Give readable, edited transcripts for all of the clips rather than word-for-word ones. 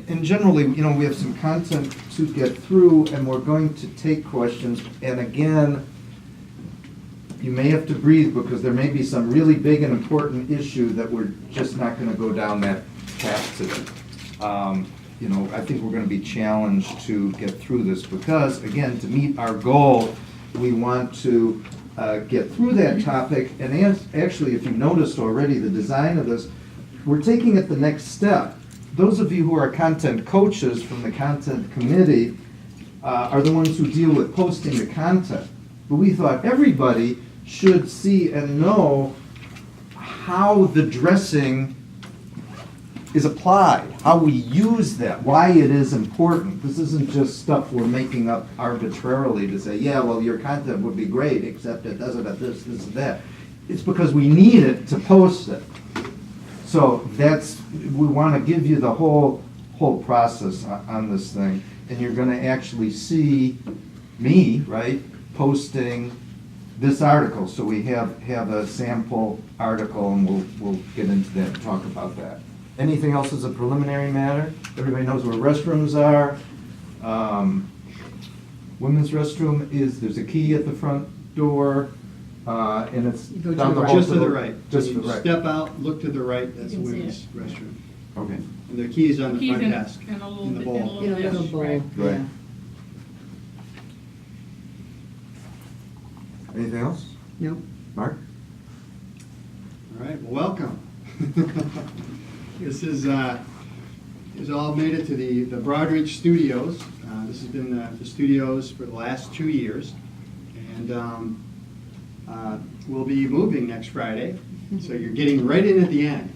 And generally, we have some content to get through, and we're going to take questions. And again, you may have to breathe because there may be some really big and important issue that we're just not going to go down that path today. I think we're going to be challenged to get through this because, again, to meet our goal, we want to get through that topic. And actually, if you noticed already, the design of this, we're taking it the next step. Those of you who are content coaches from the content committee are the ones who deal with posting the content. But we thought everybody should see and know how the dressing is applied, how we use that, why it is important. This isn't just stuff we're making up arbitrarily to say, yeah, well, your content would be great, except it does it at this, and that. It's because we need it to post it. So we want to give you the whole process on this thing. And you're going to actually see me, right, posting this article. So we have a sample article, and we'll get into that and talk about that. Anything else as a preliminary matter? Everybody knows where restrooms are. Women's restroom there's a key at the front door, and it's Go down the right. hall. Just to the right. Just to You the right. Step out, look to the right, that's the can see women's it. restroom. Okay, And the key is on the Keys front in- desk, in a little in the bit- bowl. in a In a little Yes, bowl, right. Right. yeah. anything else? No. Mark? All right, well, welcome. This is all made it to the Broadridge Studios. This has been the studios for the last 2 years. And we'll be moving next Friday, so you're getting right in at the end.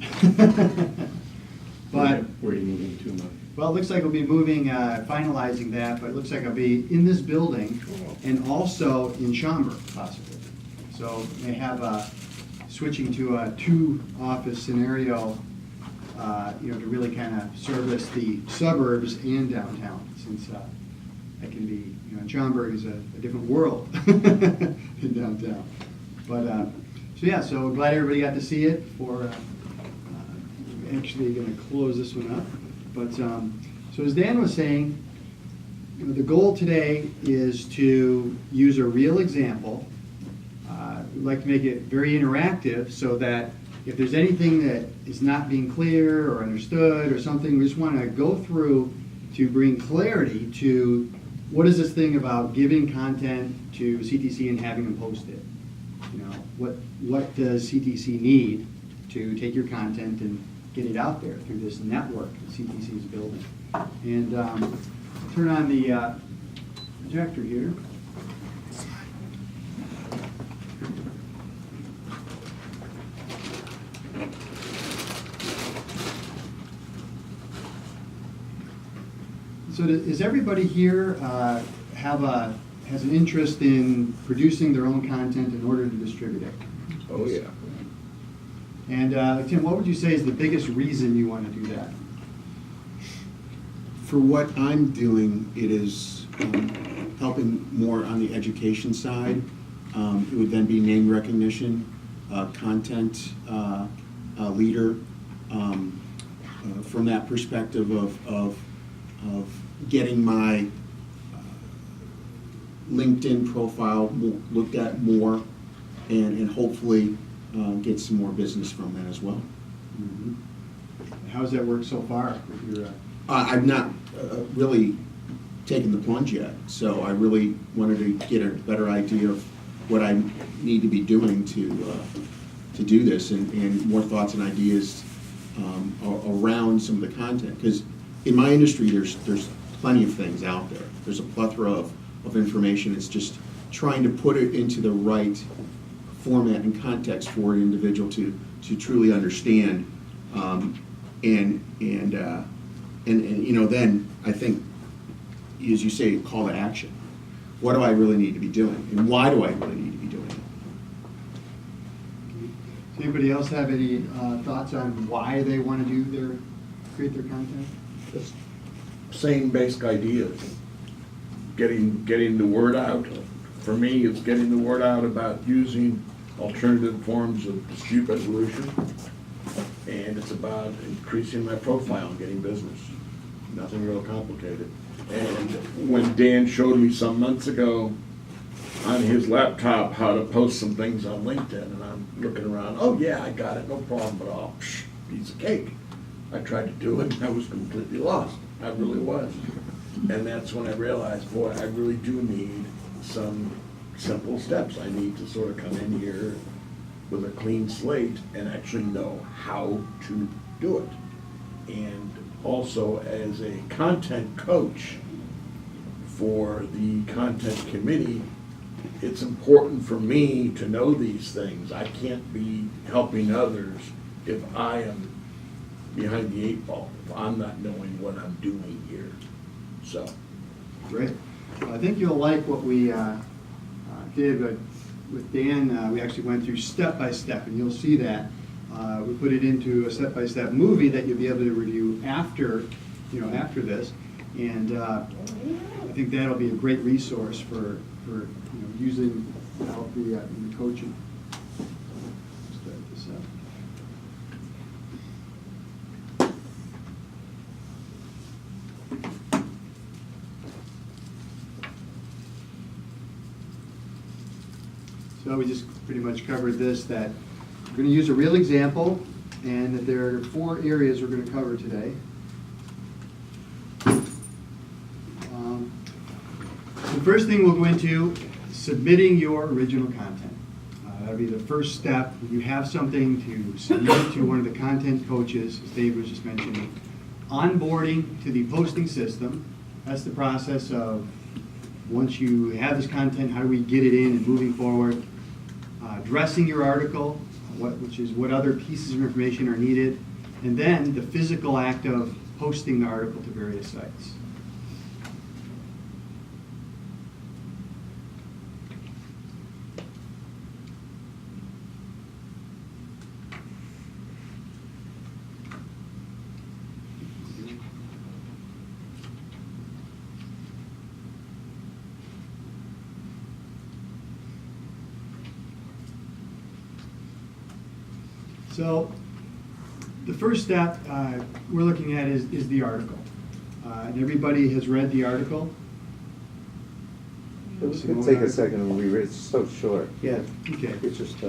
But, Where are you moving to, Mike? well, it looks like we'll be moving, finalizing that, but it looks like I'll be in this building and also in Schaumburg, possibly. So they have switching to a two-office scenario, to really kind of service the suburbs and downtown, since it can be, Schaumburg is a different world than downtown. But, so glad everybody got to see it. Actually going to close this one up. But, so as Dan was saying, the goal today is to use a real example. We'd like to make it very interactive so that if there's anything that is not being clear or understood or something, we just want to go through to bring clarity to what is this thing about giving content to CTC and having them post it. What does CTC need to take your content and get it out there through this network that CTC is building. And turn on the projector here. So does everybody here has an interest in producing their own content in order to distribute it? Oh, yeah. And Tim, what would you say is the biggest reason you want to do that? For what I'm doing, it is helping more on the education side. It would then be name recognition, content leader. From that perspective of getting my LinkedIn profile looked at more, and hopefully get some more business from that as well. Mm-hmm. How's that worked so far with your? I've not really taken the plunge yet, so I really wanted to get a better idea of what I need to be doing to do this, and more thoughts and ideas around some of the content. Because in my industry, there's plenty of things out there. There's a plethora of information. It's just trying to put it into the right format and context for an individual to truly understand, and then I think, as you say, call to action. What do I really need to be doing, and why do I really need to be doing it? Does anybody else have any thoughts on why they want to create their content? Just same basic ideas. Getting the word out. For me, it's getting the word out about using alternative forms of dispute resolution, and it's about increasing my profile and getting business. nothing real complicated. And when Dan showed me some months ago on his laptop how to post some things on LinkedIn, and I'm looking around, oh yeah, I got it, no problem at all, piece of cake. I tried to do it, and I was completely lost, I really was. And that's when I realized, boy, I really do need some simple steps. I need to sort of come in here with a clean slate and actually know how to do it. And also as a content coach for the content committee, it's important for me to know these things. I can't be helping others if I am behind the 8 ball, if I'm not knowing what I'm doing here. So. Great. Well, I think you'll like what we did with Dan. We actually went through step by step, and you'll see that. We put it into a step-by-step movie that you'll be able to review after this. And I think that'll be a great resource for using to help the coaching. Start this up. So we just pretty much covered this, that we're going to use a real example, and that there are 4 areas we're going to cover today. The first thing we'll go into, submitting your original content. That'll be the first step. You have something to submit to one of the content coaches, as Dave was just mentioning. Onboarding to the posting system. That's the process of, once you have this content, how do we get it in and moving forward? Addressing your article, which is what other pieces of information are needed, and then the physical act of posting the article to various sites. So the first step we're looking at is the article. And everybody has read the article? It could take a second to reread, it's so short. Yeah. Okay. It's just,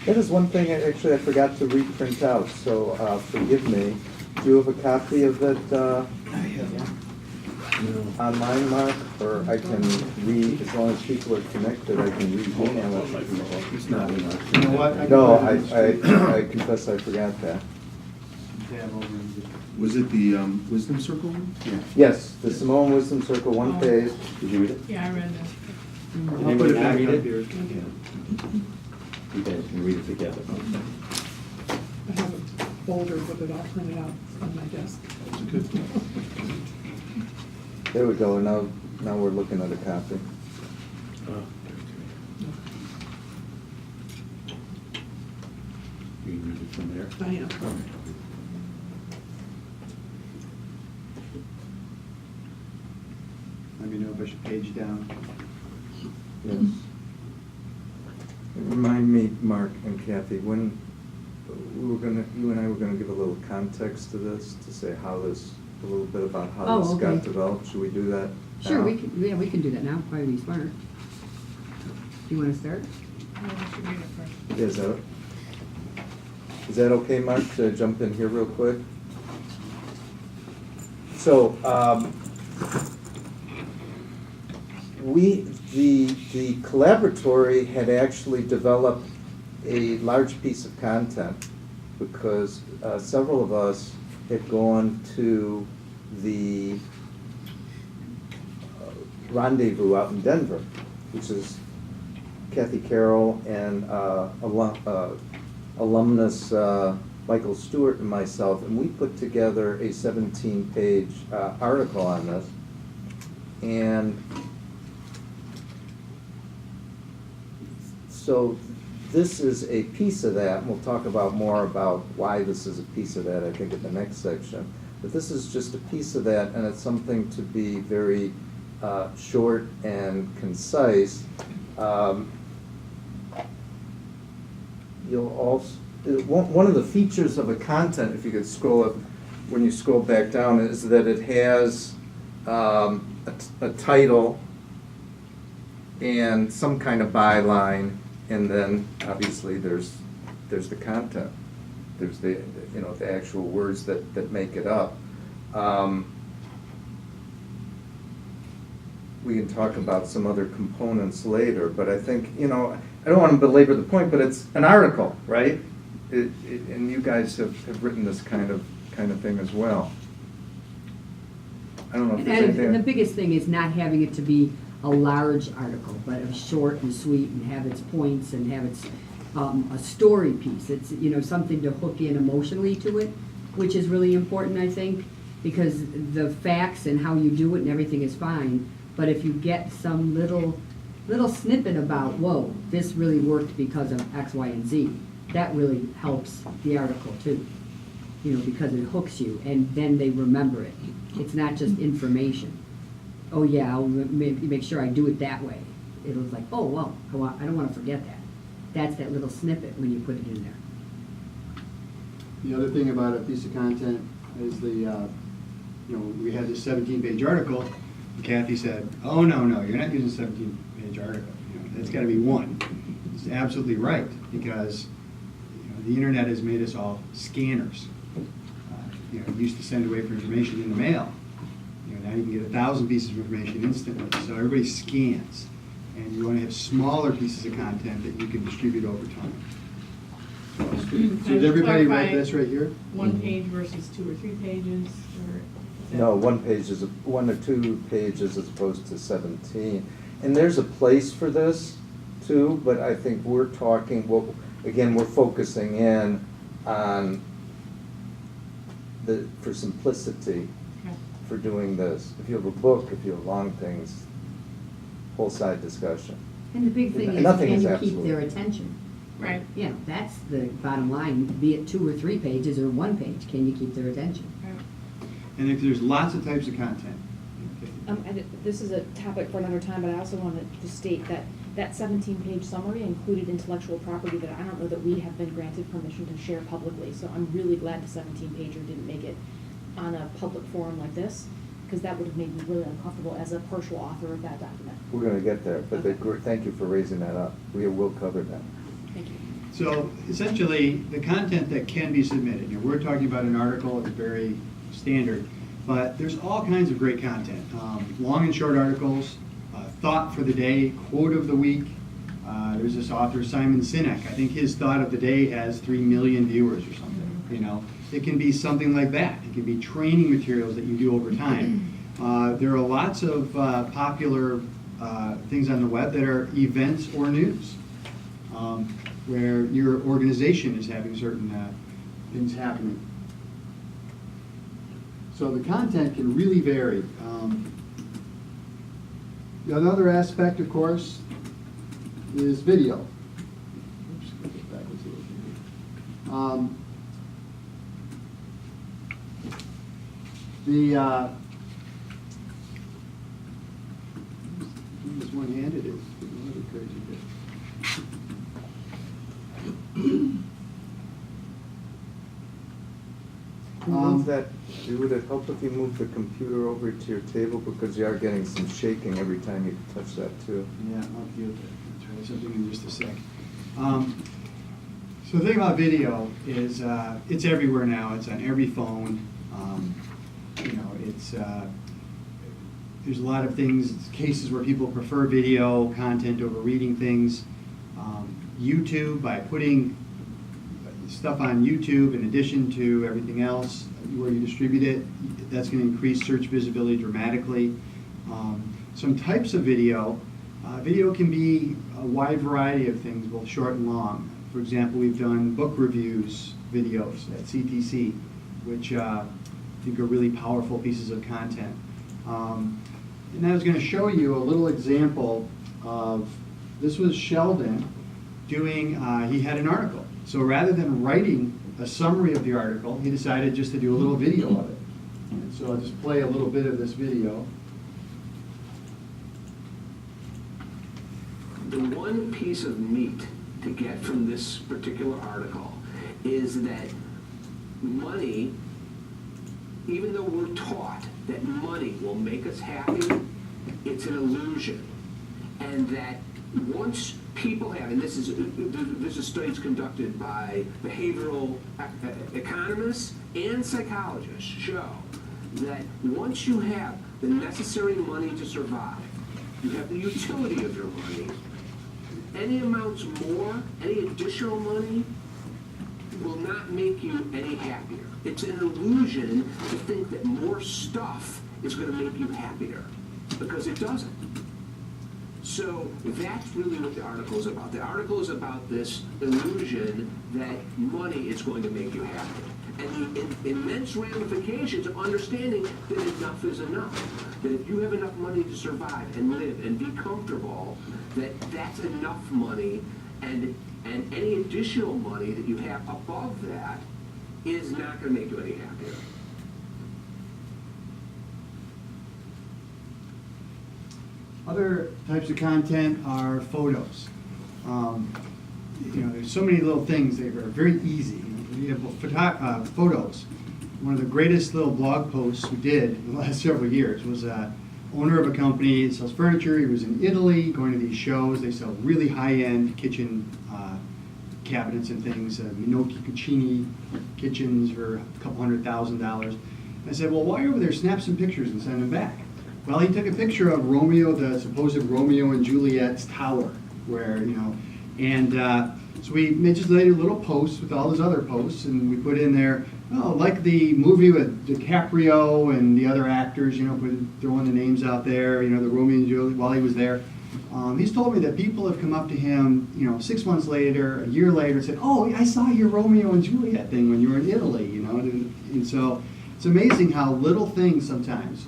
that is one thing I forgot to reprint out, so forgive me. Do you have a copy of it online, Mark? Or I can read, as long as people are connected, I can read email it to people. It's not enough. You know what? No, I confess I forgot that. Tab over and just- Was it the Wisdom Circle one? Yeah. Yes, the Simone Wisdom Circle, one page. Did you read it? Yeah, I read it. I'll put it back read up it? here. You guys can read it together. I have a folder with it all printed out on my desk. That's a good thing. There we go, now we're looking at a copy. You can read it from there. I am. Let me know if I should page down. Yes. Remind me, Mark and Kathy, when you and I were gonna give a little context to this, to say how this, a little bit about how Oh, this got okay. developed. Should we do that Sure, now? we can do that now, probably be smart. Do you want to start? I should read it first. Is that okay, Mark, to jump in here real quick? So, the collaboratory had actually developed a large piece of content because several of us had gone to the rendezvous out in Denver, which is Kathy Carroll and alumnus Michael Stewart and myself, and we put together a 17-page article on this. And so this is a piece of that, and we'll talk about more about why this is a piece of that, I think, in the next section. But this is just a piece of that, and it's something to be very short and concise. You'll also, one of the features of a content, if you could scroll up, when you scroll back down, is that it has a title and some kind of byline, and then obviously there's the content. There's the actual words that make it up. We can talk about some other components later, but I think, I don't want to belabor the point, but it's an article, right? And you guys have written this kind of thing as well. I don't know if there's anything. And the biggest thing is not having it to be a large article, but a short and sweet and have its points and have its, a story piece. It's, something to hook in emotionally to it, which is really important, I think, because the facts and how you do it and everything is fine. But if you get some little snippet about, whoa, this really worked because of X, Y, and Z, that really helps the article too. Because it hooks you, and then they remember it. It's not just information. Oh yeah, I'll make sure I do it that way. It was like, oh well, I don't want to forget that. That's that little snippet when you put it in there. The other thing about a piece of content is we had this 17-page article, and Kathy said, oh, no, you're not using a 17-page article. That's got to be one. It's absolutely right, because the internet has made us all scanners. Used to send away for information in the mail. Now you can get 1,000 pieces of information instantly. So everybody scans, and you want to have smaller pieces of content that you can distribute over time. So did everybody write this right here? One page versus 2 or 3 pages, or? No, 1 page is 1 or 2 pages as opposed to 17. And there's a place for this too, but I think we're talking, we're focusing in on for simplicity for doing this. If you have a book, if you have long things, whole side discussion. And the big thing is, Nothing can is you absolute. keep their attention? Right. That's the bottom line, be it 2 or 3 pages or 1 page, can you keep their attention? And there's lots of types of content. This is a topic for another time, but I also wanted to state that that 17-page summary included intellectual property that I don't know that we have been granted permission to share publicly. So I'm really glad the 17-pager didn't make it on a public forum like this, because that would have made me really uncomfortable as a partial author of that document. We're going to get there, but Okay. thank you for raising that up. We will cover that. Thank you. So essentially, the content that can be submitted, we're talking about an article, it's very standard, but there's all kinds of great content. Long and short articles, thought for the day, quote of the week. There's this author, Simon Sinek. I think his thought of the day has 3 million viewers or something. It can be something like that. It can be training materials that you do over time. There are lots of popular things on the web that are events or news, where your organization is having certain things happening. So the content can really vary. The other aspect, of course, is video. Oops, go backwards a little bit. This one-handed is another crazy bit. Would it help if you move the computer over to your table, because you are getting some shaking every time you touch that too? Yeah, I'll feel that. I'll try something in just a sec. So the thing about video is it's everywhere now. It's on every phone. There's a lot of things, cases where people prefer video content over reading things. YouTube, by putting stuff on YouTube in addition to everything else where you distribute it, that's going to increase search visibility dramatically. Some types of video. Video can be a wide variety of things, both short and long. For example, we've done book reviews videos at CTC, which I think are really powerful pieces of content. And I was going to show you a little example of, this was Sheldon doing, he had an article. So rather than writing a summary of the article, he decided just to do a little video of it. And so I'll just play a little bit of this video. The one piece of meat to get from this particular article is that money even though we're taught that money will make us happy, it's an illusion. And that once people have, and this is studies conducted by behavioral economists and psychologists, show that once you have the necessary money to survive, you have the utility of your money, any amounts more, any additional money will not make you any happier. It's an illusion to think that more stuff is going to make you happier, because it doesn't. So that's really what the article is about. The article is about this illusion that money is going to make you happy. And the immense ramifications of understanding that enough is enough. That if you have enough money to survive and live and be comfortable, that's enough money, and any additional money that you have above that is not going to make you any happier. Other types of content are photos. There's so many little things that are very easy. You have photos. One of the greatest little blog posts we did in the last several years was owner of a company that sells furniture. He was in Italy going to these shows. They sell really high-end kitchen cabinets and things, Minocchi Cucini kitchens for a couple $100,000. I said, well, while you're over there, snap some pictures and send them back. Well, he took a picture of Romeo, the supposed Romeo and Juliet's tower, where, so we made just later little posts with all his other posts, and we put in there, like the movie with DiCaprio and the other actors, throwing the names out there, the Romeo and Juliet while he was there. He's told me that people have come up to him, 6 months later, a year later, and said, "Oh, I saw your Romeo and Juliet thing when you were in Italy," and so it's amazing how little things sometimes.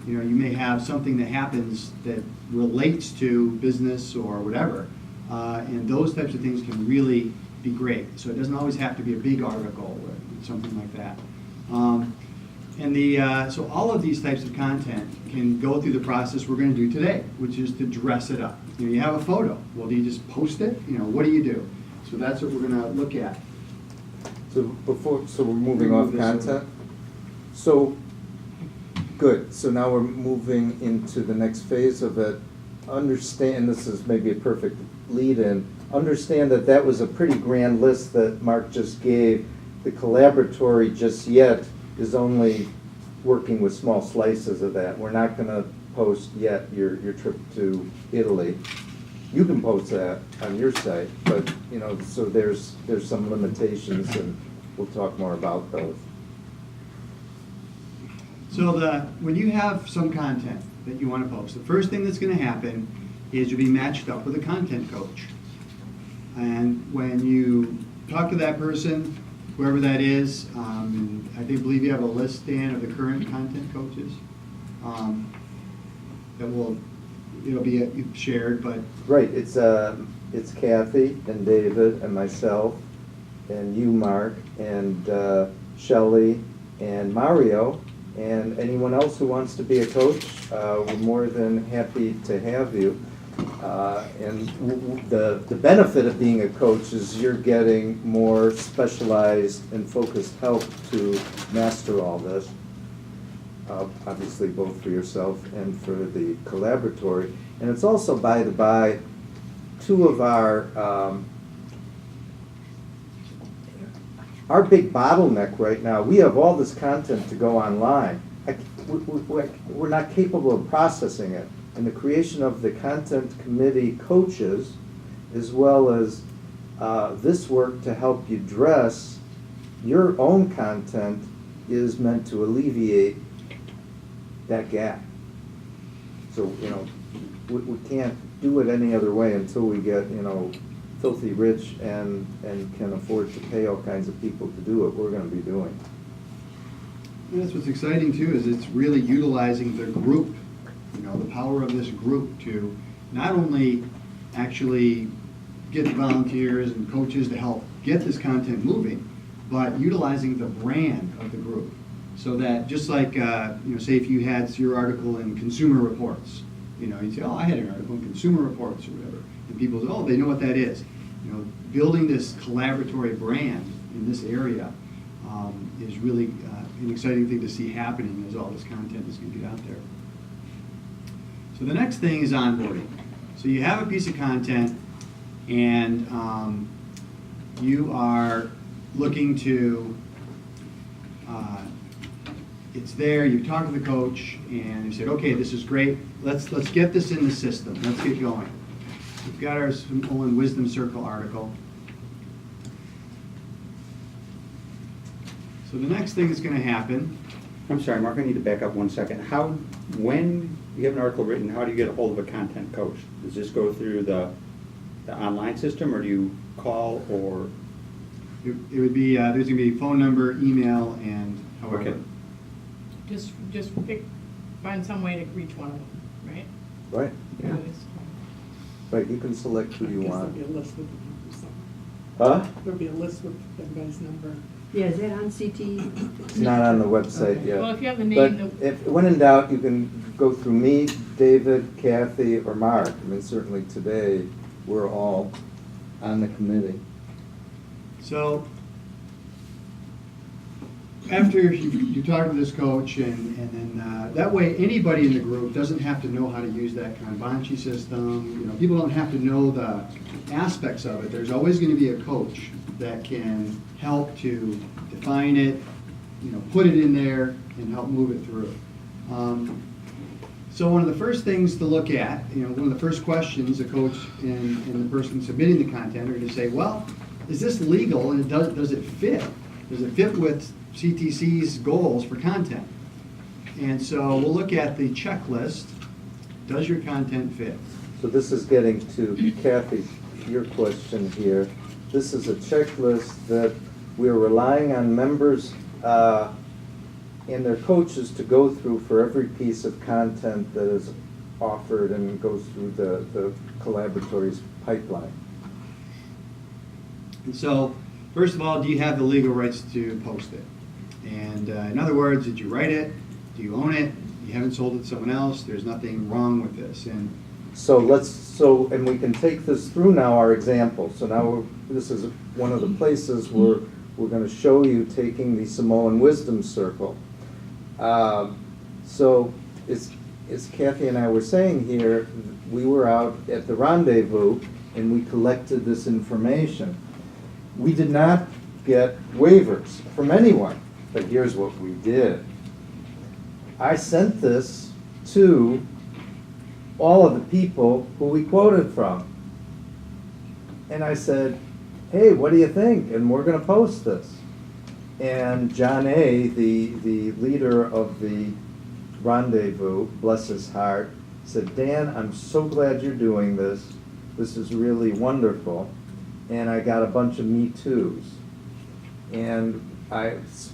You may have something that happens that relates to business or whatever, and those types of things can really be great. So it doesn't always have to be a big article or something like that. So all of these types of content can go through the process we're going to do today, which is to dress it up. You have a photo. Well, do you just post it? What do you do? So that's what we're going to look at. So we're moving off content. So, good. So now we're moving into the next phase of it. Understand, this is maybe a perfect lead-in, understand that was a pretty grand list that Mark just gave. The collaboratory just yet is only working with small slices of that. We're not going to post yet your trip to Italy. You can post that on your site, but so there's some limitations, and we'll talk more about those. So when you have some content that you want to post, the first thing that's going to happen is you'll be matched up with a content coach. And when you talk to that person, whoever that is, and I believe you have a list, Dan, of the current content coaches it'll be shared, but Right, it's Kathy and David and myself and you, Mark, and Shelley and Mario, and anyone else who wants to be a coach. We're more than happy to have you. And the benefit of being a coach is you're getting more specialized and focused help to master all this. Obviously both for yourself and for the collaboratory. And it's also, by the by, two of our big bottleneck right now. We have all this content to go online. We're not capable of processing it. And the creation of the content committee coaches, as well as this work to help you dress your own content, is meant to alleviate that gap. So, we can't do it any other way until we get, filthy rich and can afford to pay all kinds of people to do what we're going to be doing. And that's what's exciting too, is it's really utilizing the group, the power of this group to not only actually get volunteers and coaches to help get this content moving, but utilizing the brand of the group. So that just like, say if you had your article in Consumer Reports, you'd say, oh, I had an article in Consumer Reports or whatever. And people say, oh, they know what that is. Building this collaboratory brand in this area is really an exciting thing to see happening as all this content is going to get out there. So the next thing is onboarding. So you have a piece of content and you are looking to, it's there, you've talked to the coach and you said, okay, this is great, let's get this in the system, let's get going. We've got our Samoan Wisdom Circle article. So the next thing that's going to happen, I'm sorry, Mark, I need to back up 1 second. When you have an article written, how do you get a hold of a content coach? Does this go through the online system, or do you call, or? it would be, there's going to be phone number, email, and however. Okay. Just find some way to reach one of them, right? Right, Yeah. right, you can select who you I guess want. there'll be a list with the numbers somewhere. Huh? There'll be a list with everybody's number. Yeah, is that on CT? It's not on the website yet. Well, if you have the But name, if, when in doubt, you can go through me, David, Kathy, or Mark. I mean, certainly today, we're all on the committee. So, after you talk to this coach, and then that way anybody in the group doesn't have to know how to use that Kanbanchi system. You know, people don't have to know the aspects of it. There's always going to be a coach that can help to define it, you know, put it in there and help move it through. So one of the first things to look at, you know, one of the first questions the coach and the person submitting the content are going to say, well, is this legal and does it fit? Does it fit with CTC's goals for content? And so we'll look at the checklist. Does your content fit? So this is getting to Kathy, your question here. This is a checklist that we're relying on members and their coaches to go through for every piece of content that is offered and goes through the collaboratory's pipeline. And so, first of all, do you have the legal rights to post it? And in other words, did you write it? Do you own it? You haven't sold it to someone else? There's nothing wrong with this. And And we can take this through now, our example. So now this is one of the places where we're going to show you taking the Samoan Wisdom Circle. So as Kathy and I were saying here, we were out at the rendezvous and we collected this information. We did not get waivers from anyone, but here's what we did. I sent this to all of the people who we quoted from. And I said, hey, what do you think? And we're going to post this. And John A., the leader of the rendezvous, bless his heart, said, Dan, I'm so glad you're doing this. This is really wonderful. And I got a bunch of Me Too's. And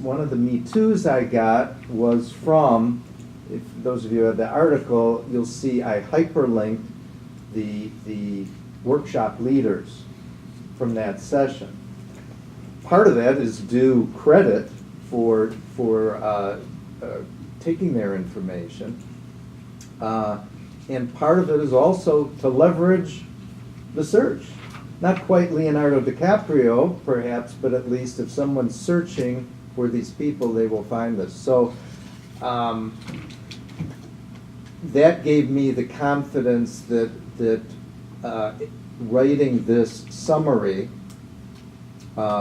one of the Me Too's I got was from, if those of you who have the article, you'll see I hyperlinked the workshop leaders from that session. Part of that is due credit for taking their information. And part of it is also to leverage the search. Not quite Leonardo DiCaprio, perhaps, but at least if someone's searching for these people, they will find this. So that gave me the confidence that writing this summary,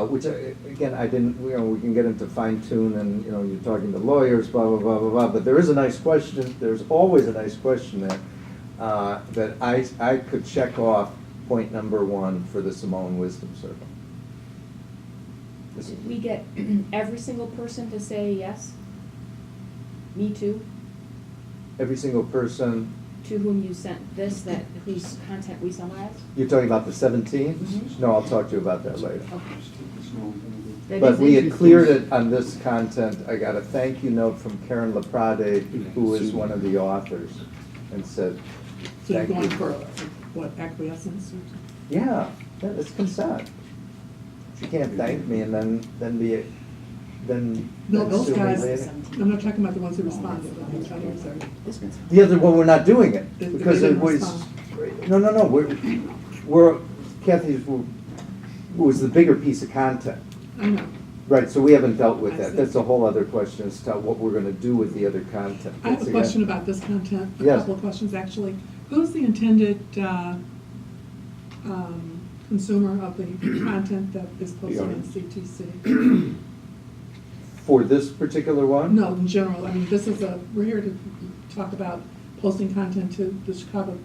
which again I didn't. We can get into fine tune, and you're talking to lawyers, blah blah blah blah blah. But there is a nice question. There's always a nice question there that I could check off. Point number 1 for the Samoan Wisdom Circle. Did we get every single person to say yes? Me too? Every single person. To whom you sent this, whose content we summarized? You're talking about the 17? Mhm. No, I'll talk to you about that later. Okay. But we had cleared it on this content. I got a thank you note from Karen LaPrade, who is one of the authors, and said, So you're thank going you. for, what, acquiescence or something? Yeah, it's consent. She can't thank me and then be, then. No, those sue me guys, later. I'm not talking about the ones who responded, but the others are. The other, well, we're not doing it, They because it didn't was, respond. no, we're, Kathy's was the bigger piece of content. I know. Right, so we haven't dealt with I that. see. That's a whole other question as to what we're gonna do with the other content. I have That's a again- question about this content, a Yes. couple of questions actually. Who's the intended consumer of the content that is posted on CTC? For this particular one? No, in general, I mean, we're here to talk about posting content to the Chicago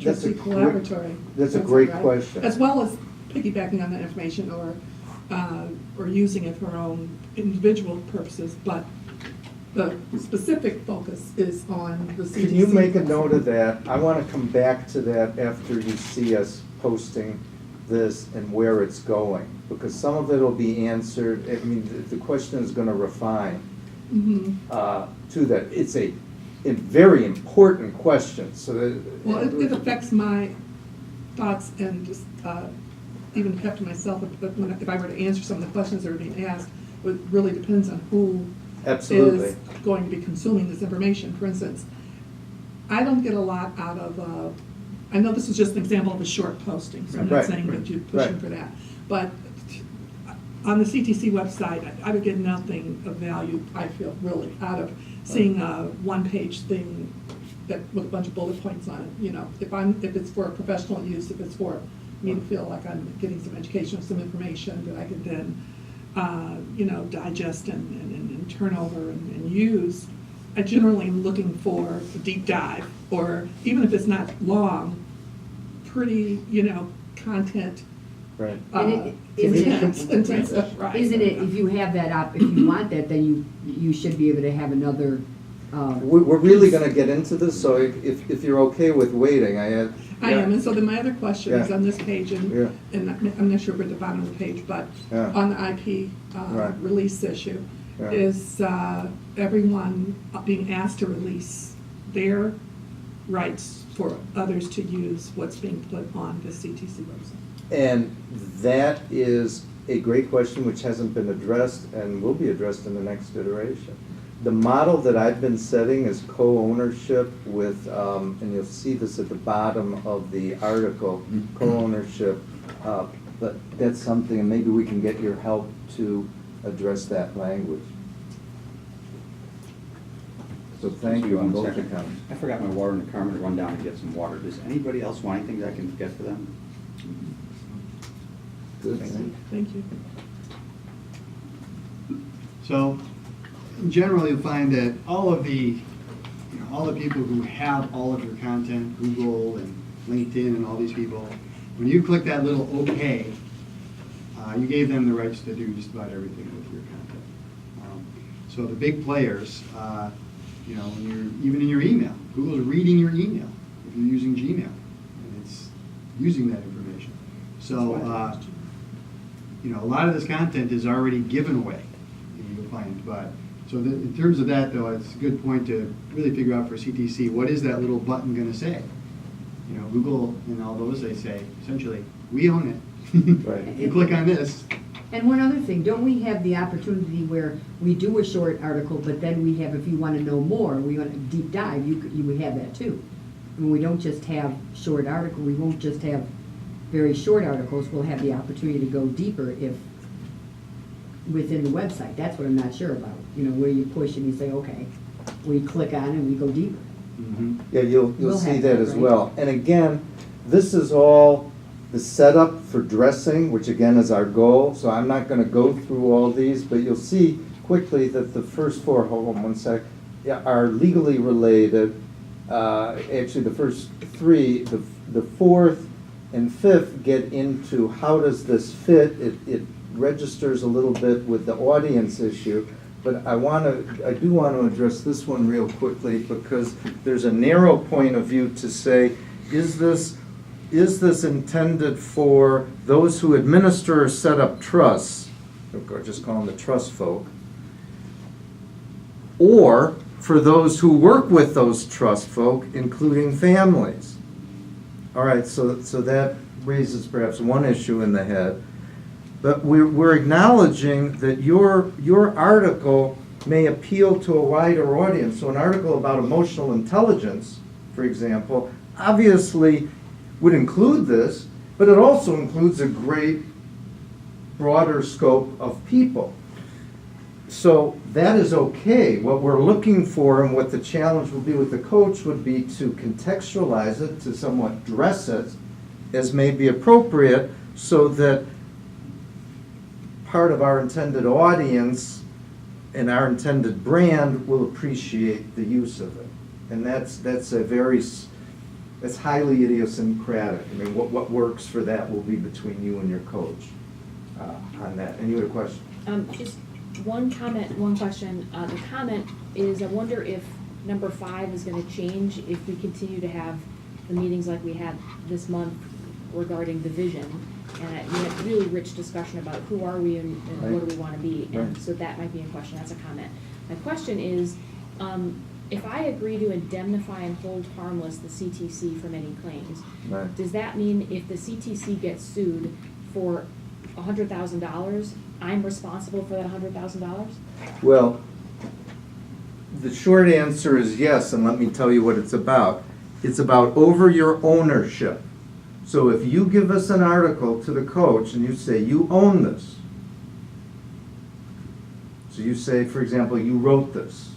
That's a Trustee great- Collaboratory. that's a website, great right? question. As well as piggybacking on that information or using it for our own individual purposes, but the specific focus is on the CTC. Can you make a website. note of that? I wanna come back to that after you see us posting this and where it's going, because some of it'll be answered, I mean, the question is gonna refine Mhm. To that. It's a very important question, so that. Well, it affects my thoughts and just even kept to myself, but if I were to answer some of the questions that are being asked, it really depends on who Absolutely. is going to be consuming this information. For instance, I don't get a lot out of, I know this is just an example of a short posting, so I'm not Right, saying that you're pushing right. for that. But on the CTC website, I would get nothing of value, I feel, really, out of seeing a one-page thing that, with a bunch of bullet points on it, you know. If it's for professional use, if it's for me to feel like I'm getting some education, some information that I could then, digest and turn over and use, I generally am looking for a deep dive, or even if it's not long, pretty, content. Right. And isn't it- intensive, right. Isn't it, if you have that if you want that, then you should be able to have another, We're really gonna get into this, so if you're okay with waiting, I am, and so then my other question is Yeah. on this page, Yeah. and I'm not sure if we're at the bottom of the page, but Yeah. on the IP Right. release issue, Yeah. is everyone being asked to release their rights for others to use what's being put on the CTC website? And that is a great question which hasn't been addressed and will be addressed in the next iteration. The model that I've been setting is co-ownership with, and you'll see this at the bottom of the article, co-ownership, but that's something, and maybe we can get your help to address that language. So thank you on both One second. accounts. I forgot my water in the car, I'm gonna run down and get some water. Does anybody else want anything that I can get for them? Good. Thank you. So, in general, you'll find that all the people who have all of your content, Google and LinkedIn and all these people, when you click that little OK, you gave them the rights to do just about everything with your content. So the big players, when you're even in your email, Google's reading your email if you're using Gmail, and it's using that information. So, a lot of this content is already given away, you'll find. But so in terms of that, though, it's a good point to really figure out for CTC, what is that little button going to say? Google and all those, they say, essentially, we own it. Right. You click on this. and one other thing, don't we have the opportunity where we do a short article, but then we have, if you want to know more, we want a deep dive, you would have that too. I mean, we don't just have short article, we won't just have very short articles, we'll have the opportunity to go deeper if, within the website. That's what I'm not sure about, where you push and you say, okay, we click on and we go deeper. Yeah, you'll We'll see have that that, as right? well. And again, this is all the setup for dressing, which again is our goal. So I'm not gonna go through all these, but you'll see quickly that the first four, hold on one sec, are legally related. Actually, the first three, the fourth and fifth get into how does this fit. It registers a little bit with the audience issue. But I do want to address this one real quickly because there's a narrow point of view to say, is this intended for those who administer or set up trusts, or just call them the trust folk, or for those who work with those trust folk, including families? All right, so that raises perhaps one issue in the head. But we're acknowledging that your article may appeal to a wider audience. So an article about emotional intelligence, for example, obviously would include this, but it also includes a great broader scope of people. So that is okay. What we're looking for and what the challenge will be with the coach would be to contextualize it, to somewhat dress it as may be appropriate, so that part of our intended audience and our intended brand will appreciate the use of it. And that's highly idiosyncratic. I mean, what works for that will be between you and your coach on that. And you had a question? Just one comment, one question. The comment is, I wonder if number 5 is gonna change if we continue to have the meetings like we had this month regarding the vision. And we had really rich discussion about who are we and what do we wanna be. And Right. so that might be a question, that's a comment. My question is, if I agree to indemnify and hold harmless the CTC from any claims, Right. does that mean if the CTC gets sued for $100,000, I'm responsible for that $100,000? Well, the short answer is yes, and let me tell you what it's about. It's about over your ownership. So if you give us an article to the coach and you say, you own this. So you say, for example, you wrote this.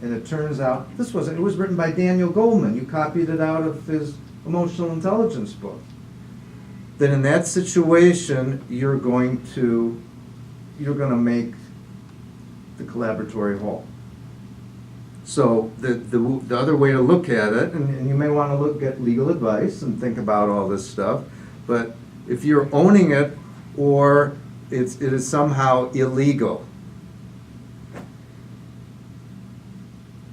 And it turns out, it was written by Daniel Goldman. You copied it out of his emotional intelligence book. Then in that situation, you're going to make the collaboratory whole. So the other way to look at it, and you may want to get legal advice and think about all this stuff, but if you're owning it or it is somehow illegal,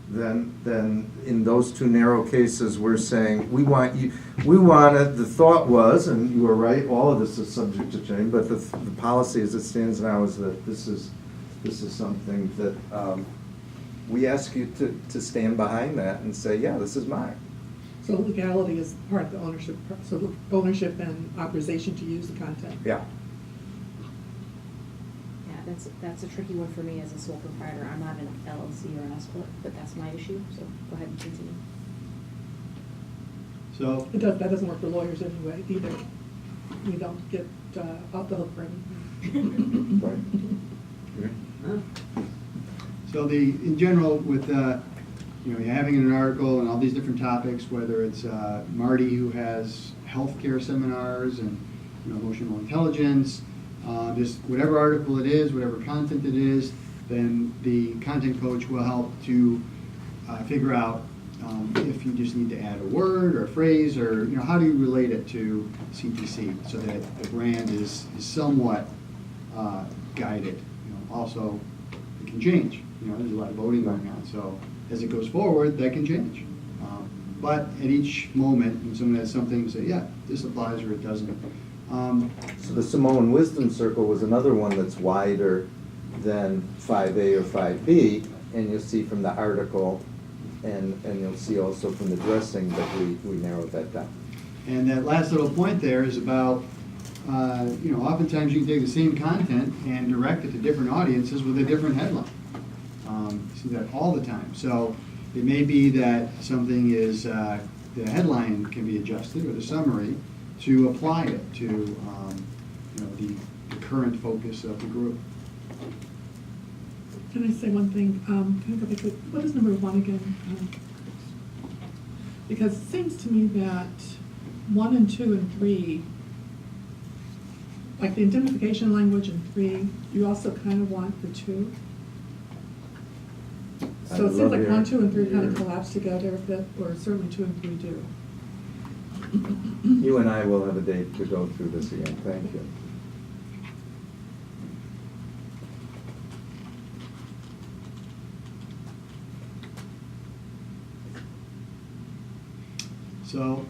then in those two narrow cases, we're saying, the thought was, and you were right, all of this is subject to change, but the policy as it stands now is that this is something that we ask you to stand behind that and say, yeah, this is mine. So legality is part of the ownership, so the ownership and authorization to use the content. Yeah. Yeah, that's a tricky one for me as a sole proprietor. I'm not an LLC or an S corp, but that's my issue, so go ahead and continue. So, That doesn't work for lawyers anyway, either. We don't get off the hook for anything. Right. in general, with, you're having an article and all these different topics, whether it's Marty who has healthcare seminars and emotional intelligence, just whatever article it is, whatever content it is, then the content coach will help to figure out if you just need to add a word or a phrase, or how do you relate it to CTC so that the brand is somewhat guided. Also, it can change. There's a lot of voting going on, so as it goes forward, that can change. But at each moment, when someone has something, say, yeah, this applies or it doesn't. So the Samoan Wisdom Circle was another one that's wider than 5A or 5B, and you'll see from the article, and you'll see also from the dressing that we narrowed that down. And that last little point there is about, oftentimes you can take the same content and direct it to different audiences with a different headline. You see that all the time. So it may be that something is, the headline can be adjusted, or the summary, to apply it to the current focus of the group. Can I say one thing? Can I go back to, what is number 1 again? Because it seems to me that 1 and 2 and 3, like the indemnification language in 3, you also kind of want the 2. So it seems like 1, 2, and 3 kind of collapse together a bit, or certainly 2 and 3 do. You and I will have a date to go through this again. Thank you. So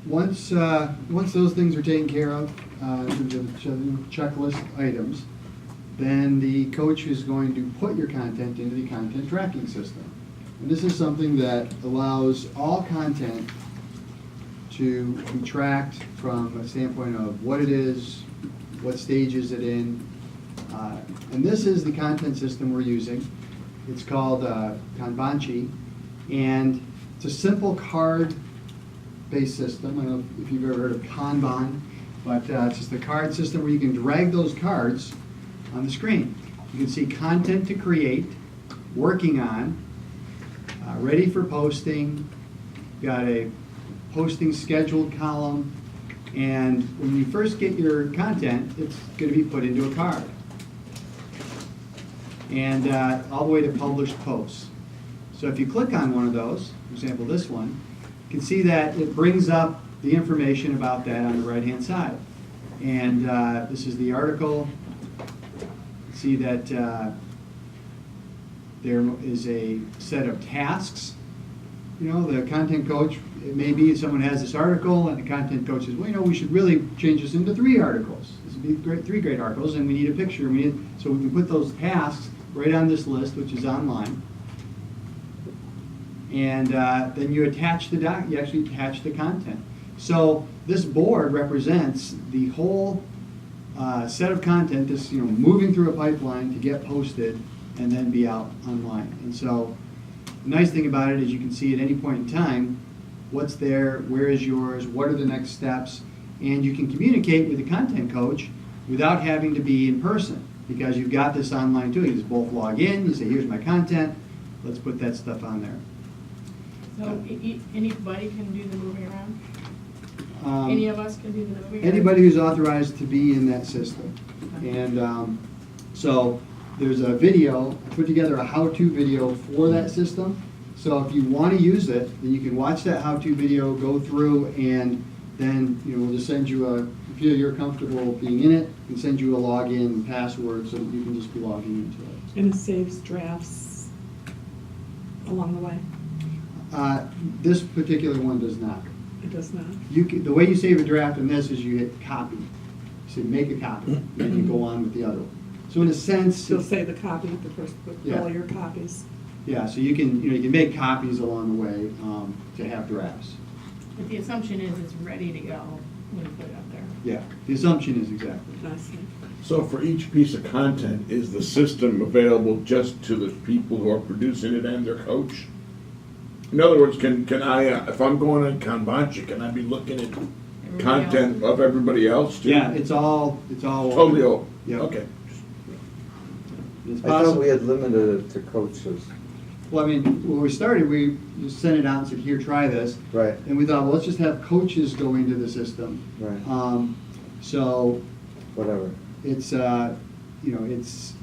once those things are taken care of, in terms of the checklist items, then the coach is going to put your content into the content tracking system. And this is something that allows all content to be tracked from a standpoint of what it is, what stage is it in. And this is the content system we're using. It's called Kanbanchi, and it's a simple card-based system. I don't know if you've ever heard of Kanban, but it's just a card system where you can drag those cards on the screen. You can see content to create, working on, ready for posting, got a posting scheduled column, and when you first get your content, it's going to be put into a card. And all the way to published posts. So if you click on one of those, for example this one, you can see that it brings up the information about that on the right-hand side. And this is the article. See that there is a set of tasks. You know, the content coach, it may be someone has this article and the content coach says, well, you know, we should really change this into 3 articles. This would be great, 3 great articles, and we need a picture. So we can put those tasks right on this list, which is online. And then you attach you actually attach the content. So this board represents the whole set of content that's, you know, moving through a pipeline to get posted and then be out online. And so the nice thing about it is you can see at any point in time what's there, where is yours, what are the next steps, and you can communicate with the content coach without having to be in person, because you've got this online too. You just both log in, you say, here's my content, let's put that stuff on there. So anybody can do the moving around? Any of us can do the moving around? Anybody who's authorized to be in that system. And so there's a video, I put together a how-to video for that system. So if you want to use it, then you can watch that how-to video, go through, and then, you know, we'll just send you a, if you're comfortable being in it, we can send you a login password so that you can just be logging into it. And it saves drafts along the way? This particular one does not. It does not? The way you save a draft in this is you hit copy. You say make a copy, and then you go on with the other one. So in a sense, You'll save the copy the first, with Yeah. all your copies. yeah. So you can make copies along the way to have drafts. But the assumption is it's ready to go when you put it up there. Yeah. The assumption is exactly. I see. So for each piece of content, is the system available just to the people who are producing it and their coach? In other words, can I, if I'm going on Kanbanchi, can I be looking at content of everybody else too? Yeah. It's all. Totally open? Yeah. Okay. It's I thought possible. we had limited it to coaches. Well, I mean, when we started, we just sent it out and said, here, try this. Right. And we thought, well, let's just have coaches go into the system. Right. So Whatever. it's, it's,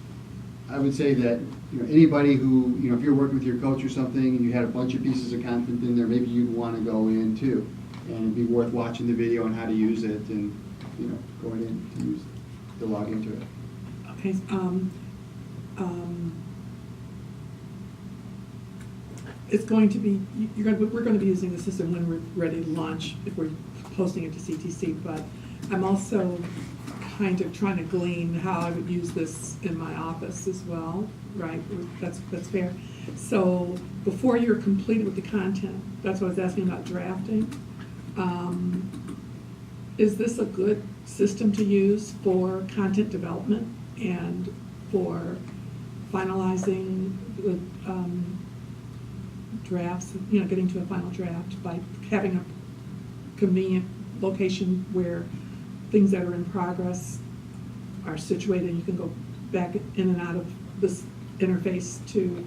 I would say that, anybody who, if you're working with your coach or something and you had a bunch of pieces of content in there, maybe you'd want to go in too. And it'd be worth watching the video on how to use it and, going in to log into it. Okay, it's going to be, we're going to be using the system when we're ready to launch, if we're posting it to CTC, but I'm also kind of trying to glean how I would use this in my office as well, right? That's fair. So before you're completed with the content, that's what I was asking about drafting. Is this a good system to use for content development and for finalizing the drafts, getting to a final draft by having a convenient location where things that are in progress are situated? You can go back in and out of this interface to